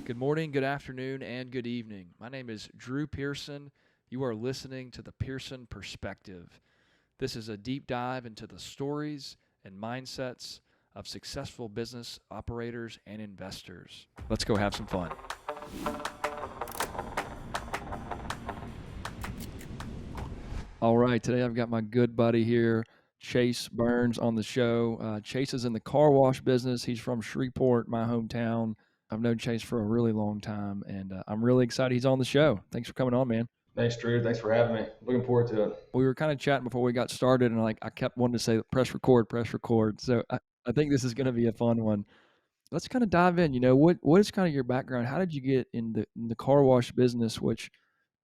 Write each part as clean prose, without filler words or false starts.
Good morning, good afternoon, and good evening. My name is Drew Pearson. You are listening to the Pearson Perspective. This is a deep dive into the stories and mindsets of successful business operators and investors. Let's go have some fun. All right, today I've got my good buddy here, Chase Burns, on the show. Chase is in the car wash business. He's from Shreveport, my hometown. I've known Chase for a really long time, and I'm really excited he's on the show. Thanks for coming on, man. Thanks, Drew. Thanks for having me. Looking forward to it. We were kind of chatting before we got started, and I kept wanting to say press record, press record. So I think this is going to be a fun one. Let's kind of dive in. What is kind of your background? How did you get in the car wash business, which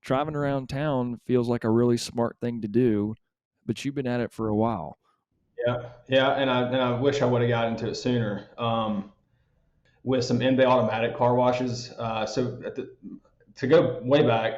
driving around town feels like a really smart thing to do, but you've been at it for a while. Yeah, and I wish I would have got into it sooner. With some in-bay automatic car washes. To go way back,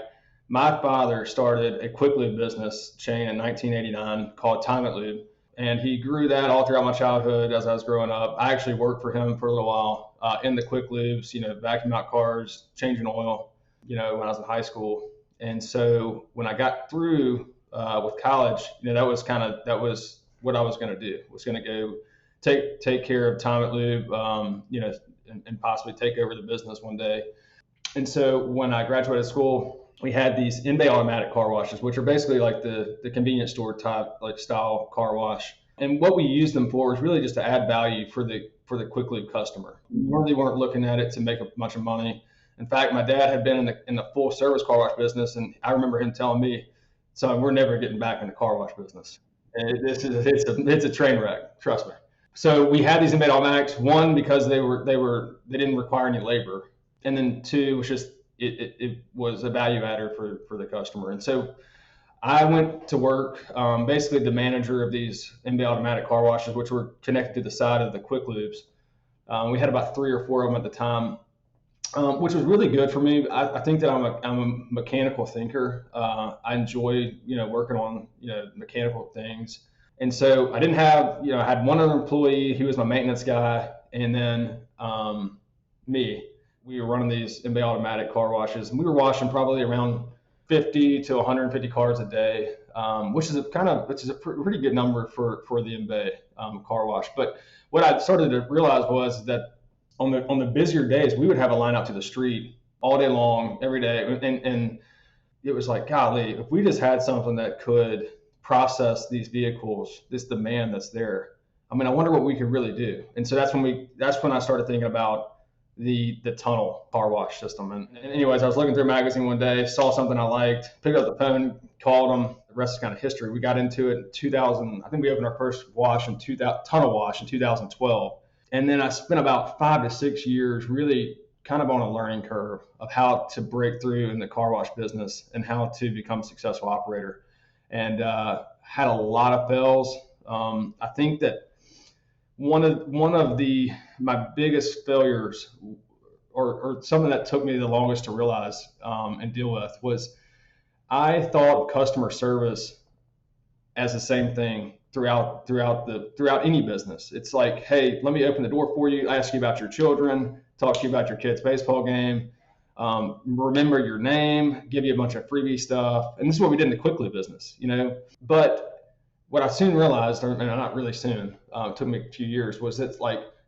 my father started a quick lube business chain in 1989 called Time at Lube, and he grew that all throughout my childhood as I was growing up. I actually worked for him for a little while in the quick lubes, vacuum out cars, changing oil, when I was in high school. And so when I got through with college, that was what I was going to do. Was going to go take care of Time at Lube, and possibly take over the business one day. And so when I graduated school, we had these in-bay automatic car washes, which are basically like the convenience store type style car wash. And what we used them for was really just to add value for the quick lube customer. We really weren't looking at it to make a bunch of money. In fact, my dad had been in the full service car wash business, and I remember him telling me, "Son, we're never getting back in the car wash business. It's a train wreck. Trust me." So we had these in-bay automatics. One, because they didn't require any labor, and then two, was just it was a value adder for the customer. And so I went to work, basically the manager of these in-bay automatic car washes, which were connected to the side of the quick lubes. We had about 3 or 4 of them at the time, which was really good for me. I think that I'm a mechanical thinker. I enjoy working on mechanical things. And so I didn't have, I had one other employee. He was my maintenance guy. And then me. We were running these in-bay automatic car washes. And we were washing probably around 50 to 150 cars a day, which is a pretty good number for the in-bay car wash. But what I started to realize was that on the busier days, we would have a line out to the street all day long, every day. And it was like, golly, if we just had something that could process these vehicles, this demand that's there. I mean, I wonder what we could really do. And so that's when I started thinking about the tunnel car wash system. And anyways, I was looking through a magazine one day, saw something I liked, picked up the phone, called them. The rest is kind of history. We got into it in 2000. I think we opened our first tunnel wash in 2012. And then I spent about 5 to 6 years really kind of on a learning curve of how to break through in the car wash business and how to become a successful operator. And had a lot of fails. I think that one of my biggest failures, or something that took me the longest to realize and deal with, was I thought customer service as the same thing throughout any business. It's like, hey, let me open the door for you, ask you about your children, talk to you about your kid's baseball game. Remember your name, give you a bunch of freebie stuff. And this is what we did in the quick lube business, But what I soon realized, or not really soon, it took me a few years, was that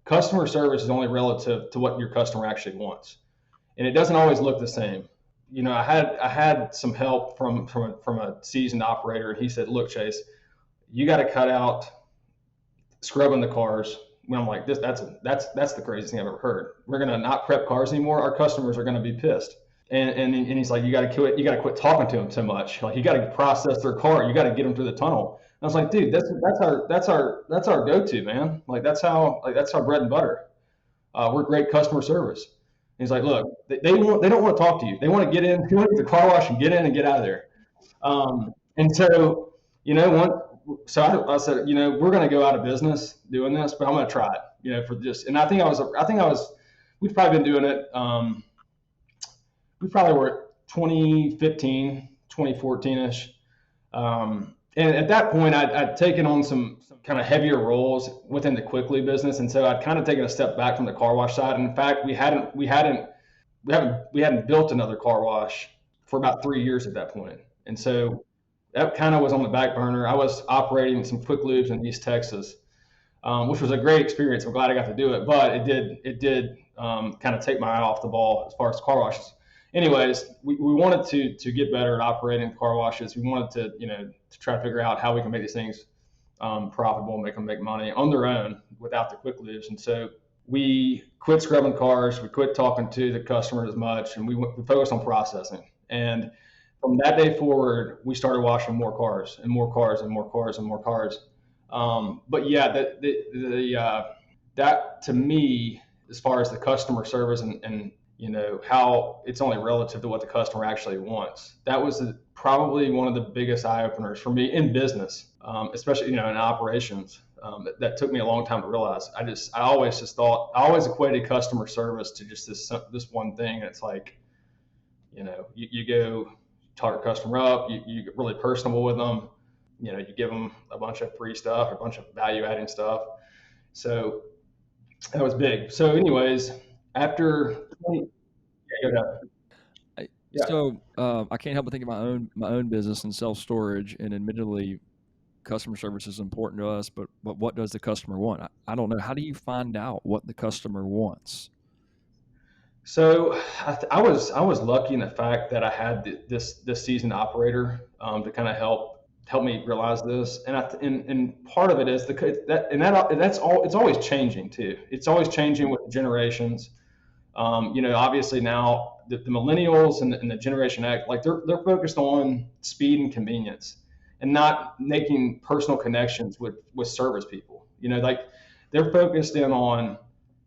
customer service is only relative to what your customer actually wants. And it doesn't always look the same. I had some help from a seasoned operator, and he said, "Look, Chase, you got to cut out scrubbing the cars." When I'm like, that's the craziest thing I've ever heard. We're gonna not prep cars anymore. Our customers are gonna be pissed. And he's like, you got to quit talking to them too much. Like, you got to process their car. You got to get them through the tunnel. And I was like, dude, that's our go-to, man. Like, that's our bread and butter. We're great customer service. And he's like, look, they don't want to talk to you. They want to get in, they want to get the car wash and get in and get out of there. And so, so I said, we're going to go out of business doing this, but I'm going to try it, for just, and I think we've probably been doing it. We probably were at 2015, 2014-ish. And at that point, I'd taken on some kind of heavier roles within the quick lube business. And so I'd kind of taken a step back from the car wash side. And in fact, we hadn't we hadn't built another car wash for about 3 years at that point, and so that kind of was on the back burner. I was operating some quick lubes in East Texas, which was a great experience. I'm glad I got to do it, but it did kind of take my eye off the ball as far as car washes. Anyways, we wanted to get better at operating car washes. We wanted to to try to figure out how we can make these things profitable, make them make money on their own without the quick lubes. And so we quit scrubbing cars, we quit talking to the customers as much, and we focused on processing. And from that day forward, we started washing more cars and more cars and more cars and more cars. But yeah, that to me, as far as the customer service and how it's only relative to what the customer actually wants. That was probably one of the biggest eye openers for me in business, especially in operations. That took me a long time to realize. I always equated customer service to just this one thing. And it's like, you go talk your customer up, you get really personable with them, you give them a bunch of free stuff, a bunch of value adding stuff. So that was big. So, anyways, after 20, yeah, go ahead. Yeah. I can't help but think of my own business and self storage, and admittedly, customer service is important to us. But what does the customer want? I don't know. How do you find out what the customer wants? So I was lucky in the fact that I had this seasoned operator to kind of help me realize this, and part of it is that's all. It's always changing too. It's always changing with the generations. Obviously now the millennials and the Generation X, like they're focused on speed and convenience, and not making personal connections with service people. Like they're focused in on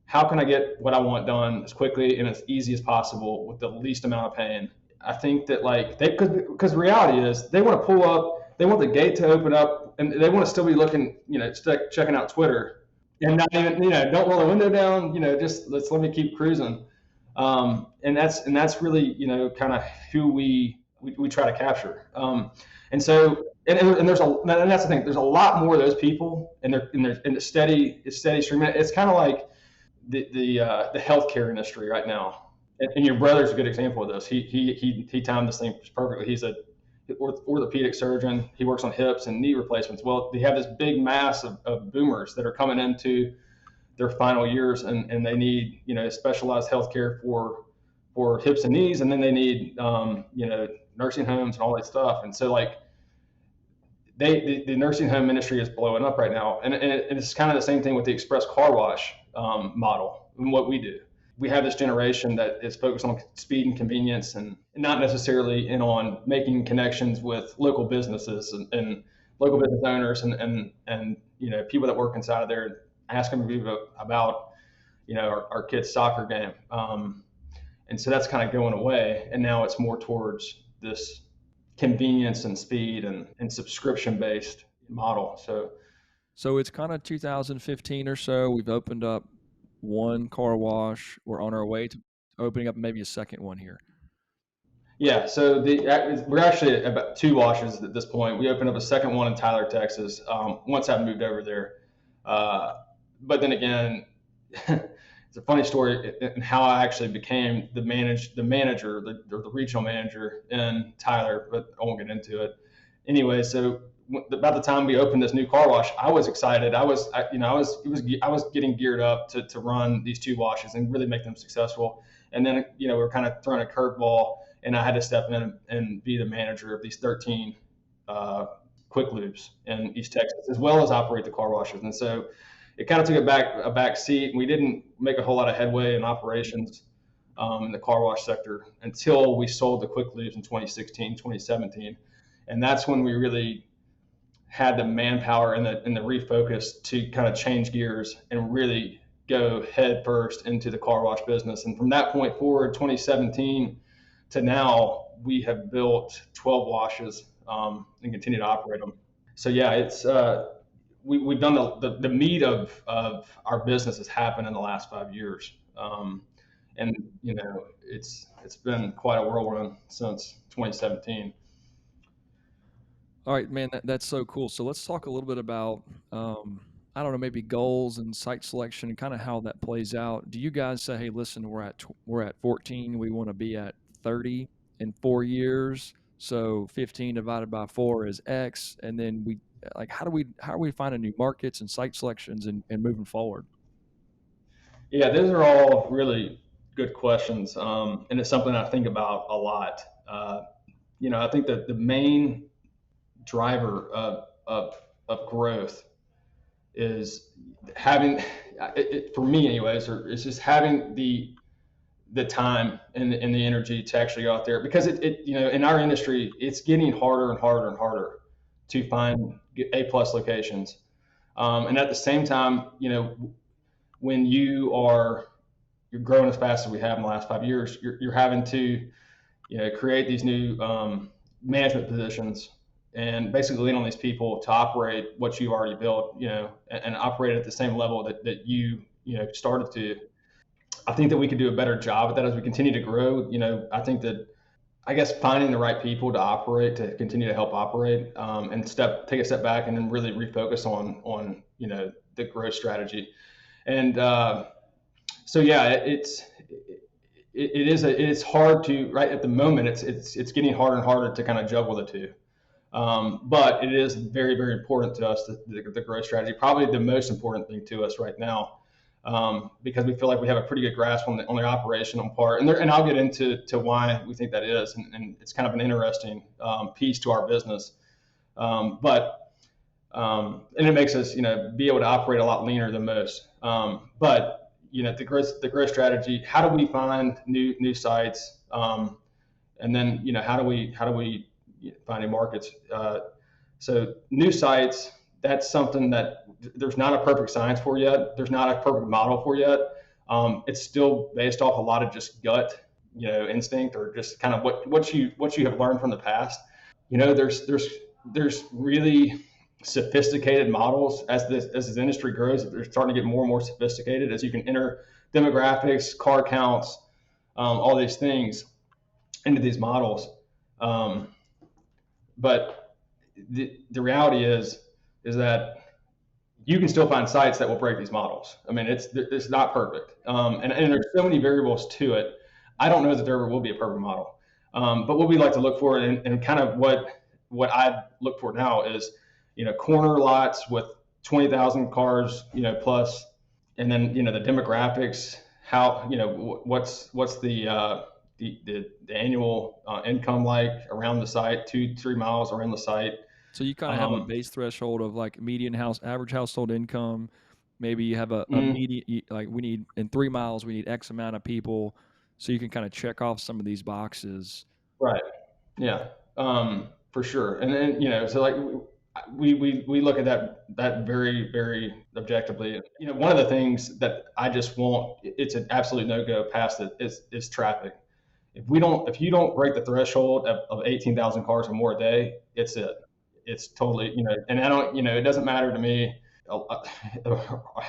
how can I get what I want done as quickly and as easy as possible with the least amount of pain. I think that like because the reality is they want to pull up, they want the gate to open up, and they want to still be looking, checking out Twitter and not even, don't roll the window down, just let me keep cruising. And that's really, kind of who we try to capture. And that's the thing. There's a lot more of those people, and they're in the steady stream. It's kind of like the healthcare industry right now. And your brother's a good example of this. He timed this thing perfectly. He's a orthopedic surgeon. He works on hips and knee replacements. Well, they have this big mass of boomers that are coming into their final years, and they need specialized healthcare for hips and knees, and then they need nursing homes and all that stuff. And so like the nursing home industry is blowing up right now, and it's kind of the same thing with the express car wash model and what we do. We have this generation that is focused on speed and convenience, and not necessarily in on making connections with local businesses and local business owners and people that work inside of there, asking about our kids' soccer game. And so that's kind of going away, and now it's more towards this convenience and speed and subscription based model. So it's kind of 2015 or so. We've opened up one car wash. We're on our way to opening up maybe a second one here. Yeah, so we're actually at about two washes at this point. We opened up a second one in Tyler, Texas. Once I moved over there, uh, but then again, it's a funny story in how I actually became the manager, the regional manager in Tyler. But I won't get into it. Anyway, so about the time we opened this new car wash, I was excited. I was getting geared up to run these two washes and really make them successful. And then we were kind of throwing a curveball, and I had to step in and be the manager of these 13 uh, quick loops in East Texas, as well as operate the car washes. And so it kind of took a back seat. We didn't make a whole lot of headway in operations in the car wash sector until we sold the quick loops in 2016, 2017. And that's when we really had the manpower and the refocus to kind of change gears and really go head first into the car wash business. And from that point forward, 2017 to now, we have built 12 washes and continue to operate them. So yeah, it's we've done the meat of our business has happened in the last 5 years. And it's been quite a whirlwind since 2017. All right, man, that's so cool. So let's talk a little bit about I don't know, maybe goals and site selection and kind of how that plays out. Do you guys say, "Hey, listen, we're at 14, we want to be at 30 in 4 years, so 15 divided by 4 is X," and then we like how are we finding new markets and site selections and moving forward? Yeah, those are all really good questions, and it's something I think about a lot. I think that the main driver of growth is having, for me anyways, or it's just having the time and the energy to actually go out there, because in our industry it's getting harder and harder and harder to find A+ locations, and at the same time, when you're growing as fast as we have in the last 5 years, you're having to create these new management positions and basically lean on these people to operate what you've already built, and operate at the same level that you started to. I think that we could do a better job at that as we continue to grow. I think that, I guess, finding the right people to operate, to continue to help operate, and take a step back and then really refocus on the growth strategy. And so yeah, it's hard to, right at the moment. It's getting harder and harder to kind of juggle the two. But it is very, very important to us, the growth strategy, probably the most important thing to us right now, because we feel like we have a pretty good grasp on the operational part. And I'll get into why we think that is. And it's kind of an interesting piece to our business. And it makes us, be able to operate a lot leaner than most. But the growth strategy. How do we find new sites? And then how do we find new markets? So new sites. That's something that there's not a perfect science for yet. There's not a perfect model for yet. It's still based off a lot of just gut, instinct, or just kind of what you have learned from the past. There's really sophisticated models as this industry grows. They're starting to get more and more sophisticated as you can enter demographics, car counts, all these things into these models. Um, but the reality is that you can still find sites that will break these models. I mean, it's not perfect, and there's so many variables to it. I don't know that there ever will be a perfect model, but what we like to look for, and kind of what I look for now is, corner lots with 20,000 cars, plus, and then the demographics, how, what's the annual income like around the site, 2-3 miles around the site. So you kind of have a Um, base threshold of like average household income. Maybe you have a mm, median, like we need in 3 miles, we need X amount of people. So you can kind of check off some of these boxes. right. Yeah, for sure. And then, so like we look at that very, very objectively. One of the things that I just won't, it's an absolute no go past it, is traffic. If you don't break the threshold of 18,000 cars or more a day, it's it. It's totally, and I don't, it doesn't matter to me how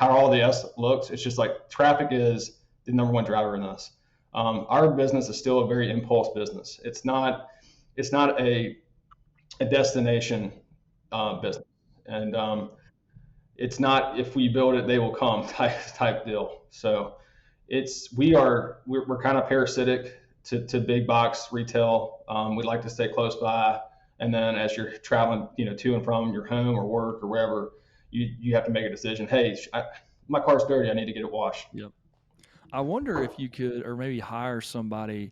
all the S looks. It's just like traffic is the number one driver in this. Our business is still a very impulse business. It's not a destination business, and it's not, if we build it they will come type deal. So we're kind of parasitic to big box retail. We'd like to stay close by, and then as you're traveling, to and from your home or work or wherever, you have to make a decision. Hey, my car's dirty. I need to get it washed. Yep. I wonder if you could, or maybe hire somebody,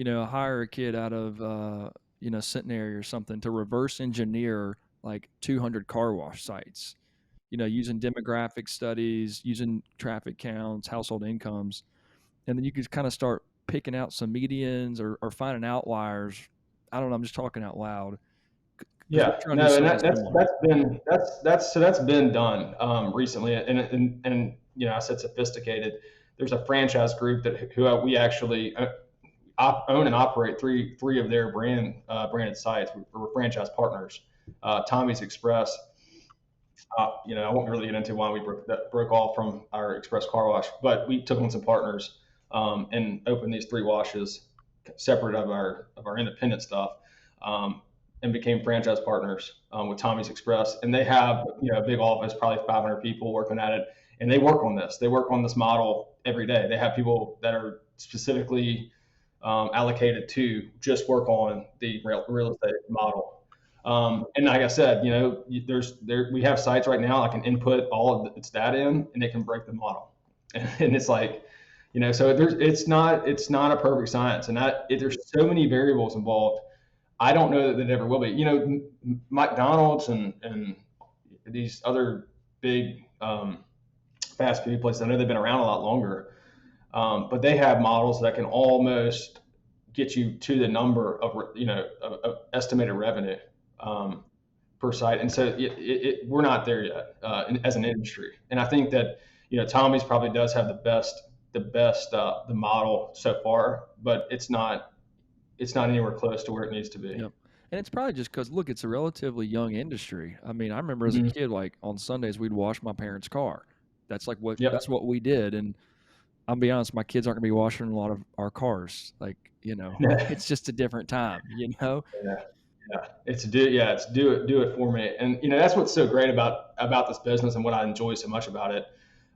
hire a kid out of, Centenary or something to reverse engineer like 200 car wash sites, using demographic studies, using traffic counts, household incomes. And then you could kind of start picking out some medians or finding outliers. I don't know. I'm just talking out loud because we're Yeah, trying to do no, and something that, that's similar. that's been that's been done recently, and I said sophisticated. There's a franchise group who we actually own and operate three of their branded sites. We're franchise partners. Tommy's Express. I won't really get into why we broke off from our Express Car Wash, but we took on some partners, and opened these three washes separate of our independent stuff. and became franchise partners with Tommy's Express, and they have a big office, probably 500 people working at it, and they work on this. They work on this model every day. They have people that are specifically allocated to just work on the real estate model. And like I said, we have sites right now I can input all of its data in, and it can break the model, and it's like, so it's not a perfect science, and there's so many variables involved. I don't know that it ever will be. McDonald's and these other big fast food places. I know they've been around a lot longer, but they have models that can almost get you to the number of estimated revenue um, per site. And so we're not there yet as an industry. And I think that Tommy's probably does have the model so far, but it's not anywhere close to where it needs to be. Yep. And it's probably just because, look, it's a relatively young industry. I mean, I remember as a Mm-hmm. kid, like on Sundays, we'd wash my parents' car. That's Yep. what we did. And I'll be honest, my kids aren't gonna be washing a lot of our cars. Like, it's just a different time, you know? Yeah. Yeah, it's do it for me, and that's what's so great about this business and what I enjoy so much about it.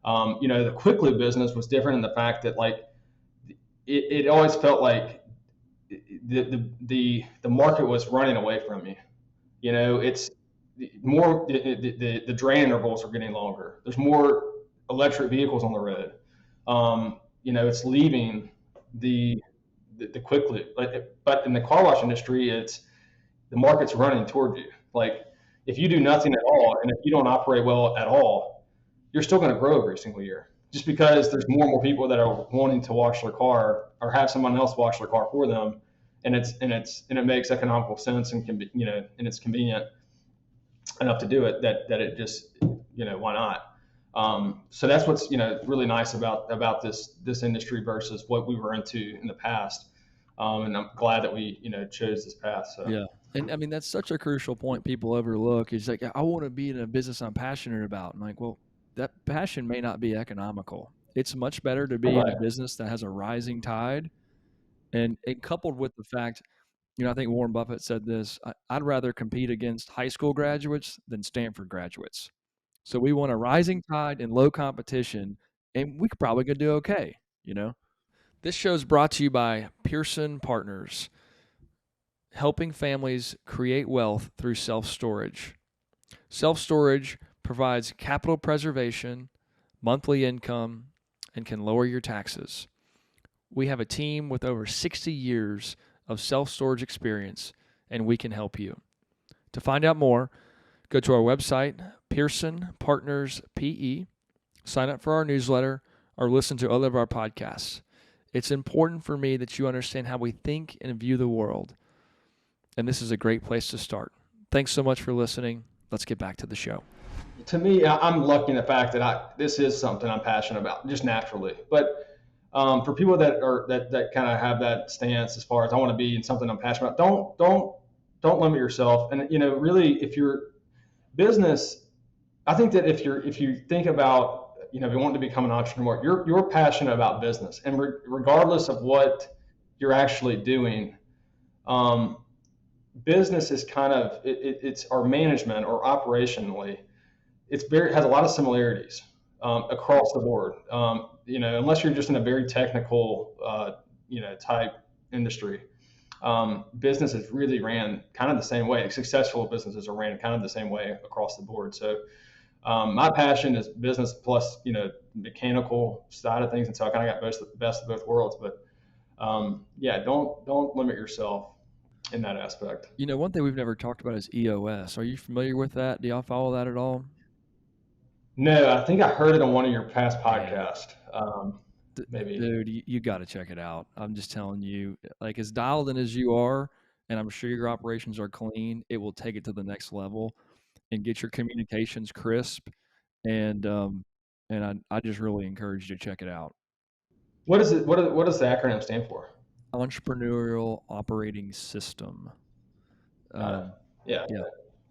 The quick lube business was different in the fact that like it always felt like the market was running away from me. It's more the drain intervals are getting longer. There's more electric vehicles on the road. It's leaving the the quick lube, but in the car wash industry, it's the market's running toward you. Like if you do nothing at all, and if you don't operate well at all, you're still going to grow every single year. Just because there's more and more people that are wanting to wash their car or have someone else wash their car for them, and it makes economical sense and can be and it's convenient enough to do it that it just why not? So that's what's really nice about this industry versus what we were into in the past, and I'm glad that we chose this path. So. Yeah. And I mean, that's such a crucial point people overlook. It's like, I want to be in a business I'm passionate about. And like, well, that passion may not be economical. It's much better to be in a Right. business that has a rising tide. And coupled with the fact, I think Warren Buffett said this, I'd rather compete against high school graduates than Stanford graduates. So we want a rising tide and low competition, and we could probably could do okay, you know? This show is brought to you by Pearson Partners, helping families create wealth through self storage. Self storage provides capital preservation, monthly income, and can lower your taxes. We have a team with over 60 years of self storage experience, and we can help you. To find out more, go to our website, Pearson Partners PE, sign up for our newsletter, or listen to other of our podcasts. It's important for me that you understand how we think and view the world, and this is a great place to start. Thanks so much for listening. Let's get back to the show. To me, I'm lucky in the fact that this is something I'm passionate about just naturally. But for people that kind of have that stance as far as I want to be in something I'm passionate about, don't limit yourself. And really, if your business, I think that if you think about if you want to become an entrepreneur, you're passionate about business, and regardless of what you're actually doing, um, business is kind of it's our management or operationally has a lot of similarities across the board. Unless you're just in a very technical, type industry, business is really ran kind of the same way. Successful businesses are ran kind of the same way across the board. So my passion is business plus mechanical side of things, and so I kind of got both the best of both worlds. But yeah, don't limit yourself in that aspect. One thing we've never talked about is EOS. Are you familiar with that? Do y'all follow that at all? No, I think I heard it on one of your past Yeah. podcasts. Maybe. Dude, you got to check it out. I'm just telling you, like as dialed in as you are, and I'm sure your operations are clean, it will take it to the next level and get your communications crisp. And I just really encourage you to check it out. What is it? What does the acronym stand for? Entrepreneurial Operating System. Got it. Um, Yeah. yeah,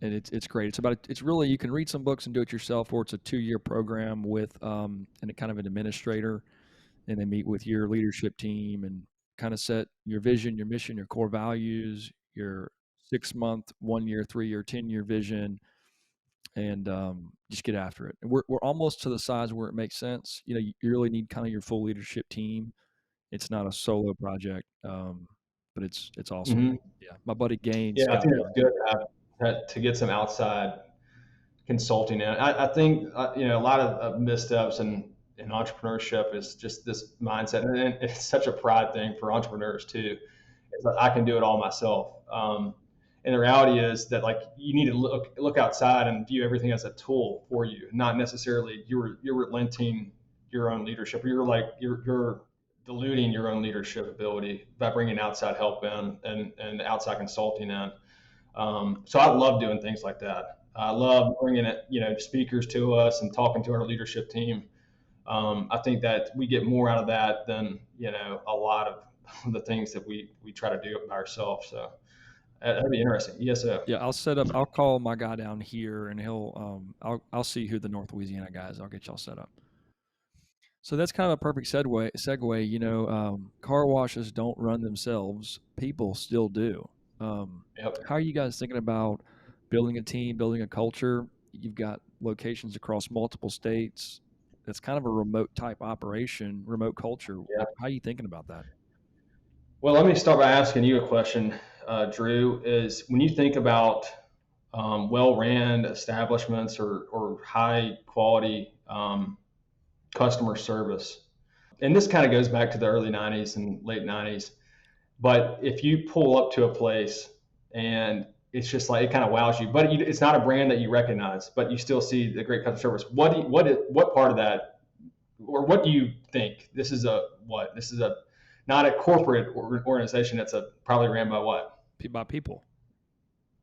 and it's great. It's really, you can read some books and do it yourself, or it's a 2-year program with and it kind of an administrator, and they meet with your leadership team and kind of set your vision, your mission, your core values, your 6 month, 1 year, 3 year, 10 year vision, and just get after it. And we're almost to the size where it makes sense. You know, you really need kind of your full leadership team. It's not a solo project, but it's awesome. Hmm. Yeah, my buddy Gaines Yeah, I got think me that's into good it. to get some outside consulting in. I think a lot of missteps in entrepreneurship is just this mindset, and it's such a pride thing for entrepreneurs too. Is that I can do it all myself. And the reality is that like you need to look outside and view everything as a tool for you, not necessarily you're relenting your own leadership. You're diluting your own leadership ability by bringing outside help in and outside consulting in. So I love doing things like that. I love bringing it, speakers to us and talking to our leadership team. I think that we get more out of that than a lot of the things that we try to do by ourselves. So that'd be interesting. Yes, sir. Yeah, I'll set up. I'll call my guy down here, and I'll see who the North Louisiana guy is. I'll get y'all set up. So that's kind of a perfect segue. You know, car washes don't run themselves; people still do. Yep. How are you guys thinking about building a team, building a culture? You've got locations across multiple states. It's kind of a remote type operation, remote culture. Yeah. How are you thinking about that? Well, let me start by asking you a question, Drew. Is when you think about well-ran establishments or high quality customer service, and this kind of goes back to the early 90s and late 90s. But if you pull up to a place and it's just like it kind of wows you, but it's not a brand that you recognize, but you still see the great customer service. What part of that, or what do you think? This is a not a corporate organization. That's a probably ran by what? By people,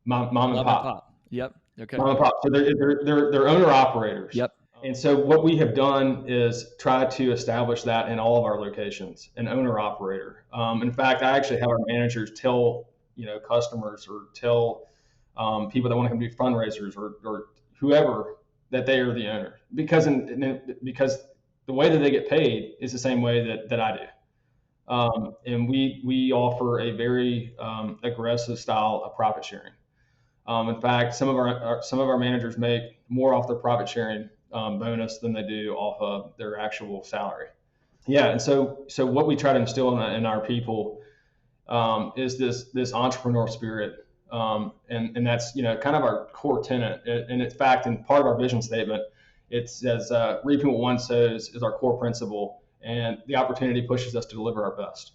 Mom and mom and pop. pop. Yep. Okay. Mom and pop. So they're owner operators. Yep. And so what we have done is try to establish that in all of our locations, an owner operator. In fact, I actually have our managers tell customers or tell people that want to come do fundraisers or whoever that they are the owner because the way that they get paid is the same way that I do. And we offer a very aggressive style of profit sharing. In fact, some of our managers make more off their profit sharing bonus than they do off of their actual salary. Yeah, and so what we try to instill in our people is this entrepreneur spirit, and that's kind of our core tenet. And in fact, in part of our vision statement, it says reaping what one sows is our core principle, and the opportunity pushes us to deliver our best.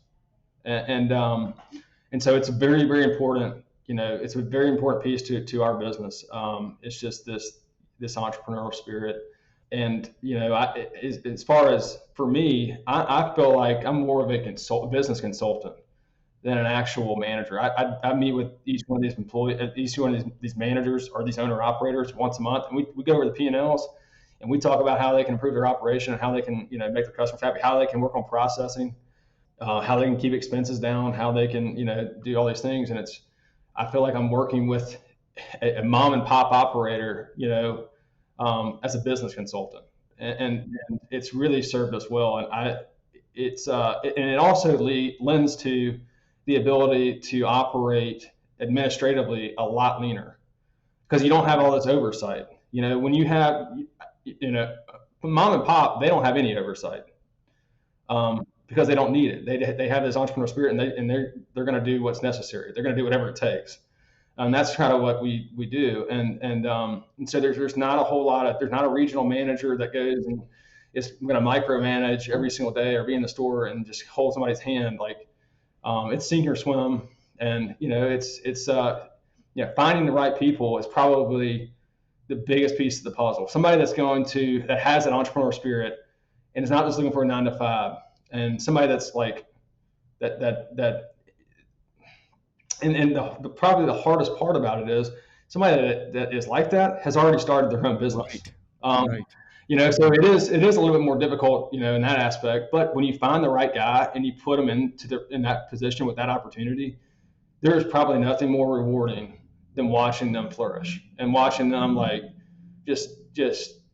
And so it's a very very important it's a very important piece to our business. It's just this entrepreneurial spirit. And as far as for me, I feel like I'm more of a business consultant than an actual manager. I meet with each one of these employees, each one of these managers or these owner operators once a month, and we go over the P&Ls and we talk about how they can improve their operation and how they can make their customers happy, how they can work on processing, how they can keep expenses down, how they can do all these things. And I feel like I'm working with a mom and pop operator, as a business consultant, and it's really served us well. And it also lends to the ability to operate administratively a lot leaner because you don't have all this oversight. When you have, mom and pop, they don't have any oversight because they don't need it. They have this entrepreneurial spirit, and they're going to do what's necessary. They're going to do whatever it takes. And that's kind of what we do. And so there's not a whole lot of there's not a regional manager that goes and is going to micromanage every single day or be in the store and just hold somebody's hand. Like it's sink or swim, and finding the right people is probably the biggest piece of the puzzle. Somebody that has an entrepreneurial spirit and is not just looking for a 9 to 5, and somebody that's like that. And probably the hardest part about it is somebody that is like that has already started their own business. Right. Um, Right. so it is a little bit more difficult, in that aspect. But when you find the right guy and you put them in that position with that opportunity, there's probably nothing more rewarding than watching them flourish and watching them like just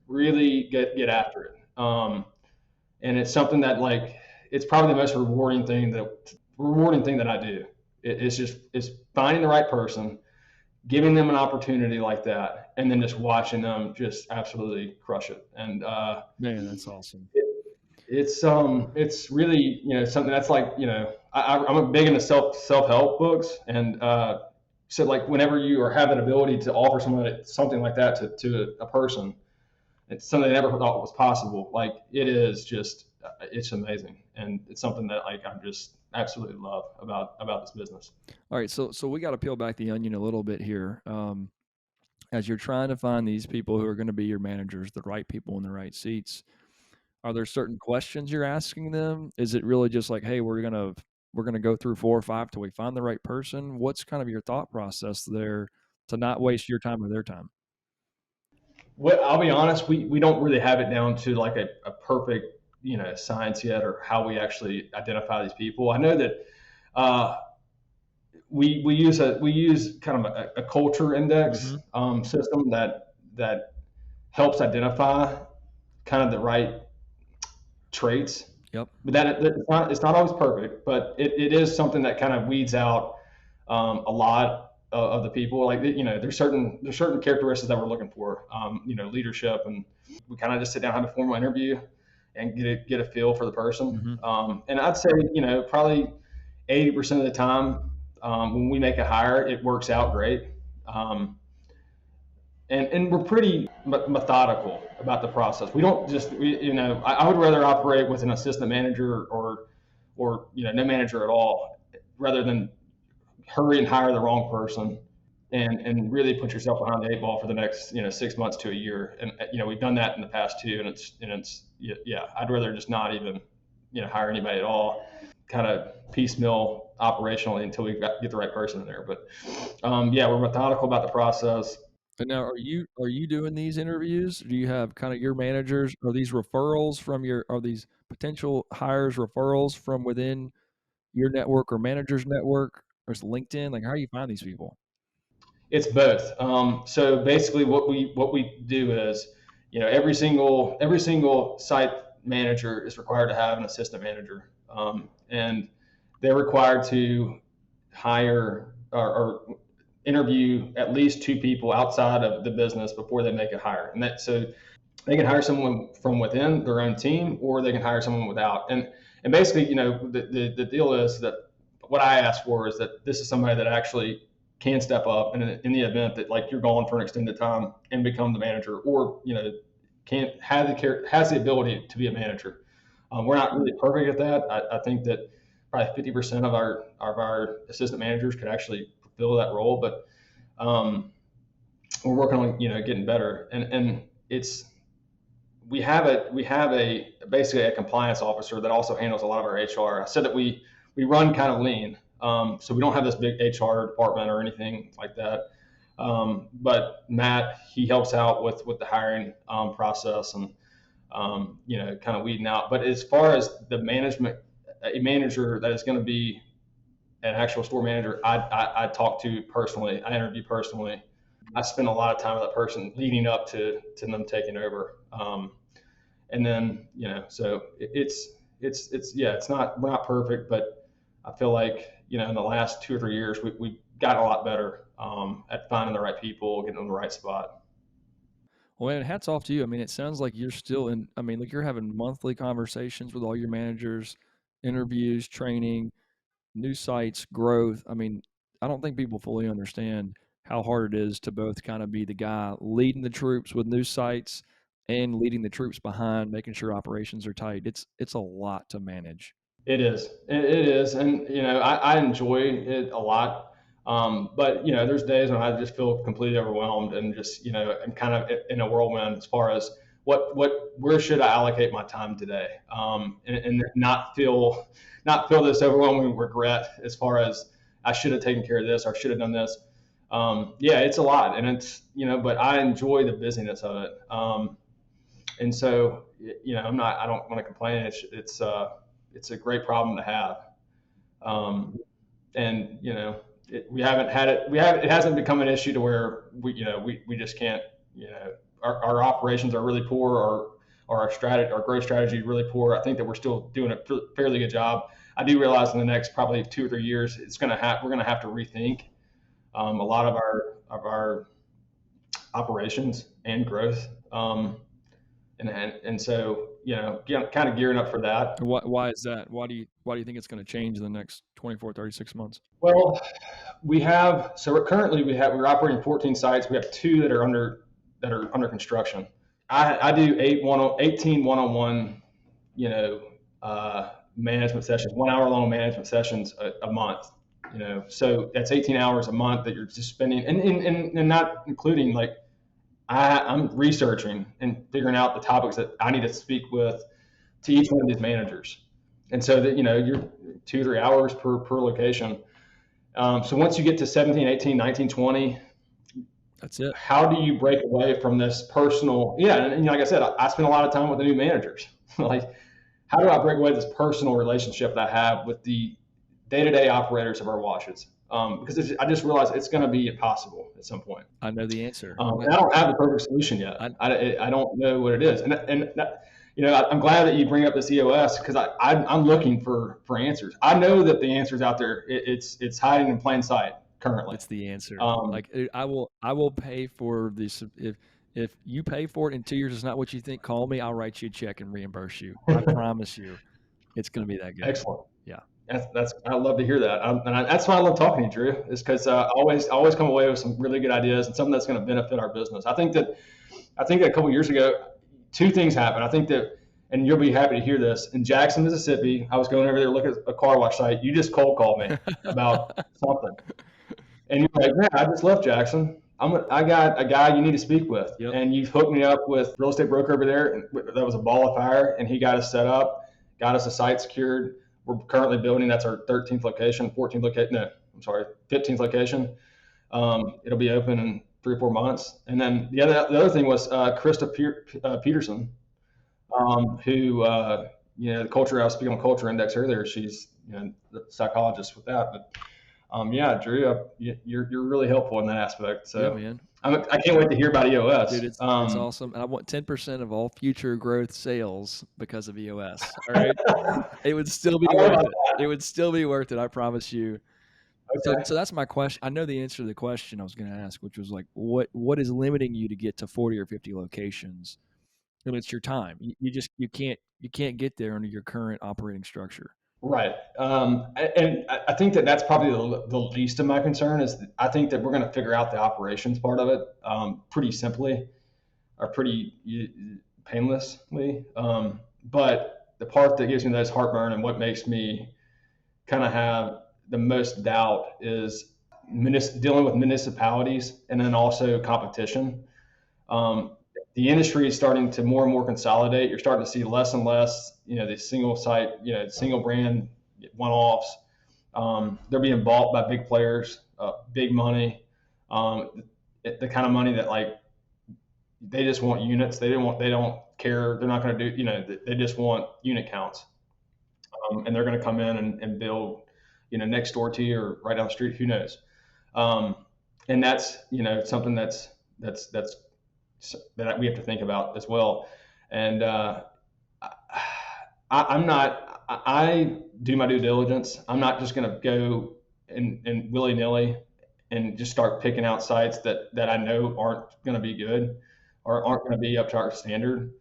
really get after it. And it's something that like it's probably the most rewarding thing that I do. It's finding the right person giving them an opportunity like that, and then just watching them just absolutely crush it. And Man, that's awesome. it's really something that's like I'm a big into self help books, and so like whenever you are have that ability to offer someone something like that to a person, it's something I never thought was possible. Like it is just it's amazing, and it's something that like I just absolutely love about this business. All right, so we got to peel back the onion a little bit here. As you're trying to find these people who are going to be your managers, the right people in the right seats, are there certain questions you're asking them? Is it really just like, hey, we're gonna go through 4 or 5 till we find the right person? What's kind of your thought process there to not waste your time or their time? Well, I'll be honest, we don't really have it down to like a perfect science yet, or how we actually identify these people. I know that uh, we use kind of a culture index Mm-hmm. system that helps identify kind of the right traits. Yep. But it's not always perfect, but it is something that kind of weeds out a lot of the people. Like there's certain characteristics that we're looking for. Leadership, and we kind of just sit down, have a formal interview, and get a feel for the person. Mm-hmm. And I'd say probably 80% of the time, when we make a hire, it works out great. Um, and we're pretty methodical about the process. We don't just I would rather operate with an assistant manager or no manager at all, rather than hurry and hire the wrong person and really put yourself behind the eight ball for the next 6 months to a year. And we've done that in the past too, and it's yeah, I'd rather just not even hire anybody at all, kind of piecemeal operationally until we get the right person in there. But yeah, we're methodical about the process. And now, are you doing these interviews? Do you have kind of your managers? Are these referrals from your? Are these potential hires referrals from within your network or manager's network, or is LinkedIn? Like, how do you find these people? It's both. So basically, what we do is, every single site manager is required to have an assistant manager, and they're required to hire or interview at least two people outside of the business before they make a hire. And that so they can hire someone from within their own team, or they can hire someone without. And basically, the deal is that what I ask for is that this is somebody that actually can step up in the event that like you're gone for an extended time and become the manager, or can has the ability to be a manager. We're not really perfect at that. I think that probably 50% of our assistant managers could actually fulfill that role, but we're working on getting better. And it's we have a basically a compliance officer that also handles a lot of our HR. I said that we run kind of lean, so we don't have this big HR department or anything like that. But Matt, he helps out with the hiring process, and kind of weeding out. But as far as the management, a manager that is going to be an actual store manager, I talk to personally. I interview personally. I spend a lot of time with that person leading up to them taking over. And then so it's yeah, it's not we're not perfect, but I feel like in the last 2 or 3 years we got a lot better at finding the right people, getting them in the right spot. Well, and hats off to you. I mean, it sounds like you're still in. I mean, like you're having monthly conversations with all your managers, interviews, training, new sites, growth. I mean, I don't think people fully understand how hard it is to both kind of be the guy leading the troops with new sites and leading the troops behind, making sure operations are tight. It's a lot to manage. It is. It is, and I enjoy it a lot. But there's days when I just feel completely overwhelmed, and just I'm kind of in a whirlwind as far as where should I allocate my time today, and not feel this overwhelming regret as far as I should have taken care of this or I should have done this. Yeah, it's a lot, and it's but I enjoy the busyness of it. And so I don't want to complain. It's a great problem to have. Um, and we haven't had it. It hasn't become an issue to where we just can't. Our operations are really poor, or our growth strategy is really poor. I think that we're still doing a fairly good job. I do realize in the next probably 2 or 3 years, we're going to have to rethink a lot of our our operations and growth. And so, kind of gearing up for that. Why is that? Why do you think it's going to change in the next 24, 36 months? Well, we're operating 14 sites. We have two that are under construction. I do 18 one-on-one, management sessions, 1 hour long management sessions a month. So that's 18 hours a month that you're just spending, and not including like I'm researching and figuring out the topics that I need to speak with to each one of these managers. And so that, you're 2 or 3 hours per location. So once you get to 17, 18, 19, 20, That's it. how do you break away from this personal? Yeah. And like I said, I spend a lot of time with the new managers. Like, how do I break away this personal relationship that I have with the day-to-day operators of our washes? Because I just realized it's going to be impossible at some point. I know the answer. And I don't have the perfect solution yet. I, I don't know what it is. And that, I'm glad that you bring up this EOS because I'm looking for answers. I know that the answer's out there. It's hiding in plain sight currently. it's the answer. Like I will pay for this if you pay for it in 2 years, it's not what you think. Call me. I'll write you a check and reimburse you. I promise you, it's going to be that good. Excellent. Yeah. That's I love to hear that, that's why I love talking to you, Drew. Is because I always come away with some really good ideas and something that's going to benefit our business. I think that a couple of years ago, two things happened. I think that, and you'll be happy to hear this. In Jackson, Mississippi, I was going over there to look at a car wash site. You just cold called me about something, and you're like, "Man, I just left Jackson. I got a guy you need to speak with," Yep. and you hooked me up with a real estate broker over there. And that was a ball of fire, and he got us set up, got us a site secured. We're currently building. That's our 13th location, 14th location. No, I'm sorry, 15th location. It'll be open in 3 or 4 months. And then the other thing was Krista Peterson, who the culture. I was speaking on culture index earlier. She's the psychologist with that. But yeah, Drew, you're really helpful in that aspect. So yeah, man. I can't wait to hear about EOS. Dude, it's awesome. And I want 10% of all future growth sales because of EOS. All right. It would still be worth it. It would still be worth it. I promise you. Okay. So that's my question. I know the answer to the question I was going to ask, which was like, what is limiting you to get to 40 or 50 locations? And it's your time. You can't get there under your current operating structure. Right. And I think that that's probably the least of my concern is I think that we're going to figure out the operations part of it pretty simply or pretty painlessly. But the part that gives me those heartburn and what makes me kind of have the most doubt is dealing with municipalities and then also competition. The industry is starting to more and more consolidate. You're starting to see less and less, the single site, single brand one-offs. They're being bought by big players, big money, the kind of money that like they just want units. They don't care. They're not going to do, they just want unit counts, and they're going to come in and build, next door to you or right down the street. Who knows? And that's something that we have to think about as well. And I do my due diligence. I'm not just going to go and willy nilly and just start picking out sites that I know aren't going to be good or aren't going to be up to our standard.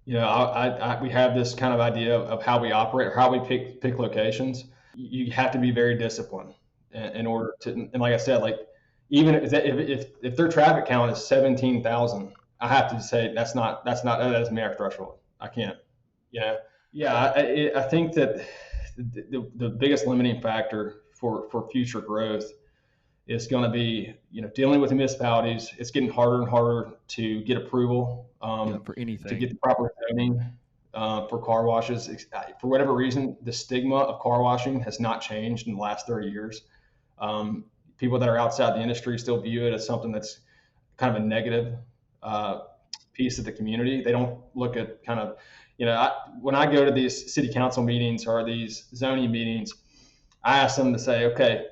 We have this kind of idea of how we operate or how we pick locations. You have to be very disciplined in order to, and like I said, like even if their traffic count is 17,000, I have to say that is merit threshold. I can't. I think that the biggest limiting factor for future growth is going to be dealing with the municipalities. It's getting harder and harder to get approval for anything, to get the proper zoning for car washes. For whatever reason, the stigma of car washing has not changed in the last 30 years. People that are outside the industry still view it as something that's kind of a negative piece of the community. They don't look at kind of, when I go to these city council meetings or these zoning meetings, I ask them to say, okay,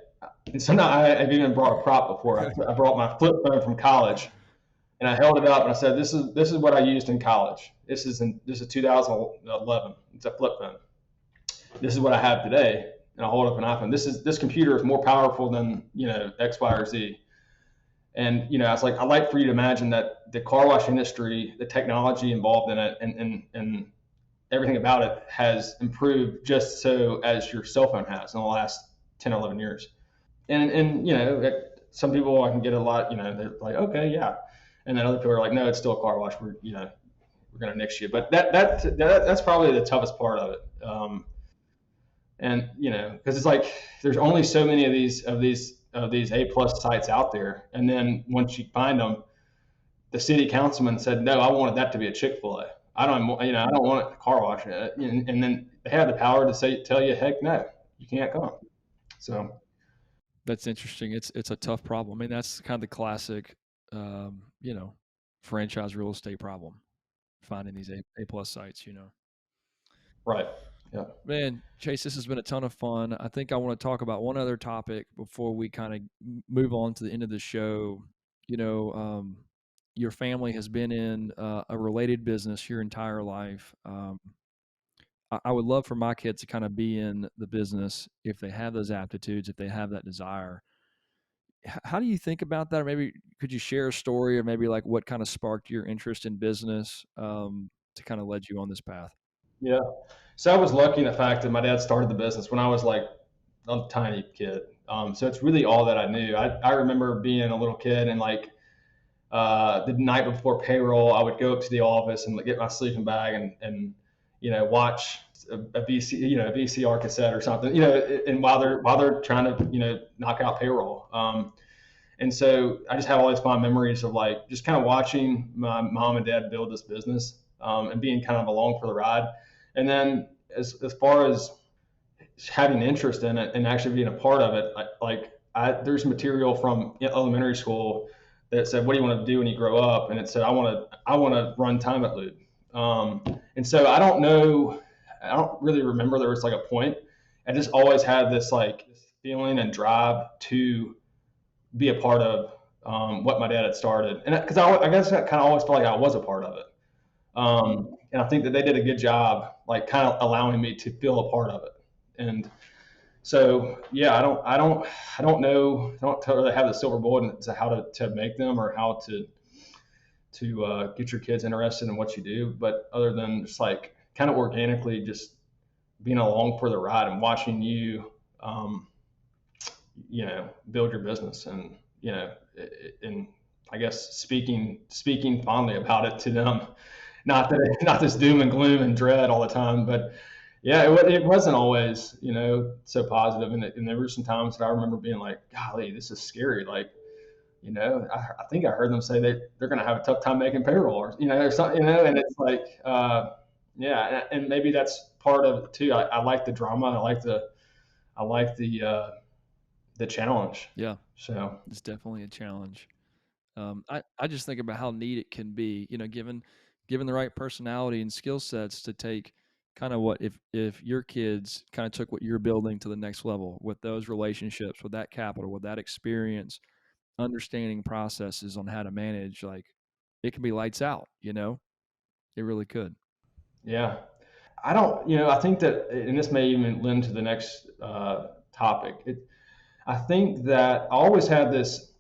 and sometimes I've even brought a prop before. I brought my flip phone from college and I held it up and I said, this is what I used in college. This is 2011. It's a flip phone. This is what I have today. And I hold up an iPhone. This computer is more powerful than, X, Y, or Z. And I was like, I'd like for you to imagine that the car wash industry, the technology involved in it, and everything about it has improved just so as your cell phone has in the last 10 or 11 years. And some people I can get a lot, they're like, okay, yeah. And then other people are like, no, it's still a car wash. We're going to nix you. But that's probably the toughest part of it. And because it's like there's only so many of these A+ sites out there, and then once you find them, the city councilman said, no, I wanted that to be a Chick-fil-A. I don't want it to car wash it. And then they have the power to tell you, heck no, you can't come. So That's interesting. It's a tough problem. I mean, that's kind of the classic, you know, franchise real estate problem. Finding these A plus sites. right, yeah, Man, Chase, this has been a ton of fun. I think I want to talk about one other topic before we kind of move on to the end of the show. You know, your family has been in a related business your entire life. I would love for my kids to kind of be in the business if they have those aptitudes, if they have that desire. How do you think about that? Or maybe could you share a story, or maybe like what kind of sparked your interest in business to kind of led you on this path? yeah. So I was lucky in the fact that my dad started the business when I was like a tiny kid. So it's really all that I knew. I remember being a little kid and like the night before payroll, I would go up to the office and get my sleeping bag and watch a VCR cassette or something, and while they're trying to knock out payroll. And so I just have all these fond memories of like just kind of watching my mom and dad build this business, and being kind of along for the ride. And then as far as having interest in it and actually being a part of it, there's material from elementary school that said, "What do you want to do when you grow up?" And it said, "I want to run time at Loop." And so I don't know, I don't really remember there was like a point. I just always had this like feeling and drive to be a part of what my dad had started, and because I guess I kind of always felt like I was a part of it. And I think that they did a good job, like kind of allowing me to feel a part of it. And so, yeah, I don't know. I don't really have the silver bullet to how to make them or how to get your kids interested in what you do. But other than just like kind of organically, just being along for the ride and watching you, build your business and and I guess speaking fondly about it to them. Not this doom and gloom and dread all the time, but yeah, it wasn't always so positive, and there were some times that I remember being like, golly, this is scary. Like, I think I heard them say they're going to have a tough time making payroll, or something, and it's like, yeah, and maybe that's part of it too. I like the drama. I like the challenge. Yeah, So it's definitely a challenge. I just think about how neat it can be, given the right personality and skill sets to take kind of what if your kids kind of took what you're building to the next level with those relationships, with that capital, with that experience, understanding processes on how to manage, like it can be lights out, it really could. yeah, I don't. I think that, and this may even lend to the next topic. I think that I always had this.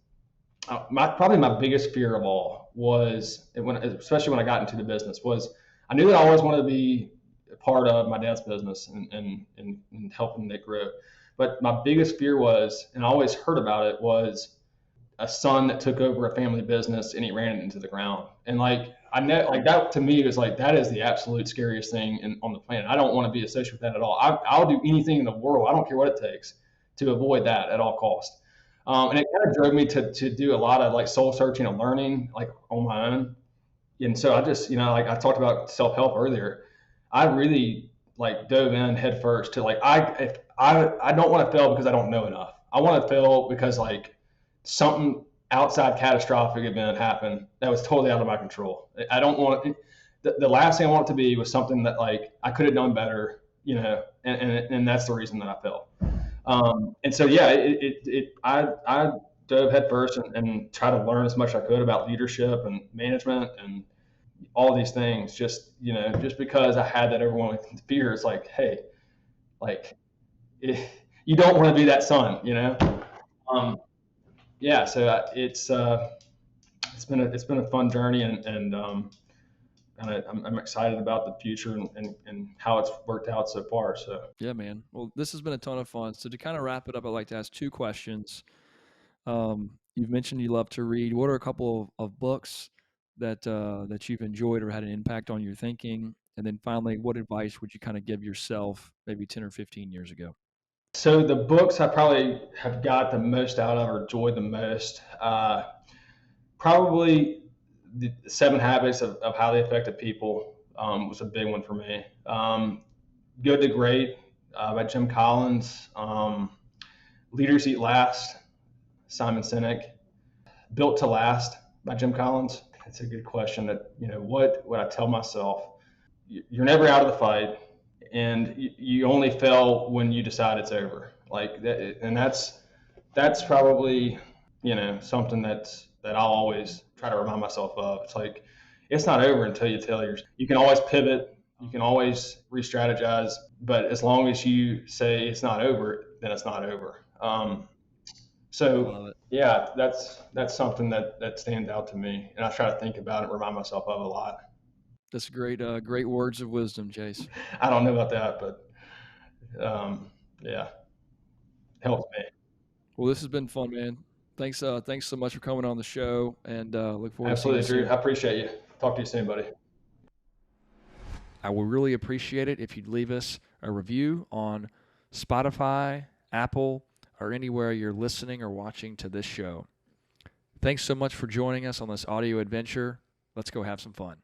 Probably my biggest fear of all was especially when I got into the business, was I knew that I always wanted to be a part of my dad's business and helping it grow. But my biggest fear was, and I always heard about it, was a son that took over a family business and he ran it into the ground. And like I know, like that to me was like that is the absolute scariest thing on the planet. I don't want to be associated with that at all. I'll do anything in the world. I don't care what it takes to avoid that at all costs. And it kind of drove me to do a lot of like soul searching and learning like on my own. And so I just, like I talked about self help earlier, I really like dove in head first to like I don't want to fail because I don't know enough. I want to fail because like something outside catastrophic event happened that was totally out of my control. I don't want the last thing I want it to be was something that like I could have done better, and that's the reason that I failed. And so yeah, I dove head first and tried to learn as much as I could about leadership and management and all these things. Just because I had that overwhelming fear, it's like, hey, like you don't want to be that son. Um, yeah, so it's been a fun journey, and I'm excited about the future and how it's worked out so far. So Yeah, man. Well, this has been a ton of fun. So to kind of wrap it up, I'd like to ask two questions. You've mentioned you love to read. What are a couple of books that you've enjoyed or had an impact on your thinking? And then finally, what advice would you kind of give yourself maybe 10 or 15 years ago? so the books I probably have got the most out of or enjoyed the most, probably the Seven Habits of Highly Effective People was a big one for me. Good to Great by Jim Collins. Leaders Eat Last, Simon Sinek. Built to Last by Jim Collins. It's a good question. That what would I tell myself? You're never out of the fight, and you only fail when you decide it's over. Like that, and that's probably something that I'll always try to remind myself of. It's like it's not over until you tell yours. You can always pivot. You can always re-strategize, but as long as you say it's not over, then it's not over. I So love it. yeah, that's something that stands out to me, and I try to think about it, remind myself of a lot. That's great, great words of wisdom, Chase. I don't know about that, but yeah, helps me. Well, this has been fun, man. Thanks so much for coming on the show, and look forward to seeing you Absolutely, Drew. soon. I appreciate you. Talk to you soon, buddy. I would really appreciate it if you'd leave us a review on Spotify, Apple, or anywhere you're listening or watching to this show. Thanks so much for joining us on this audio adventure. Let's go have some fun.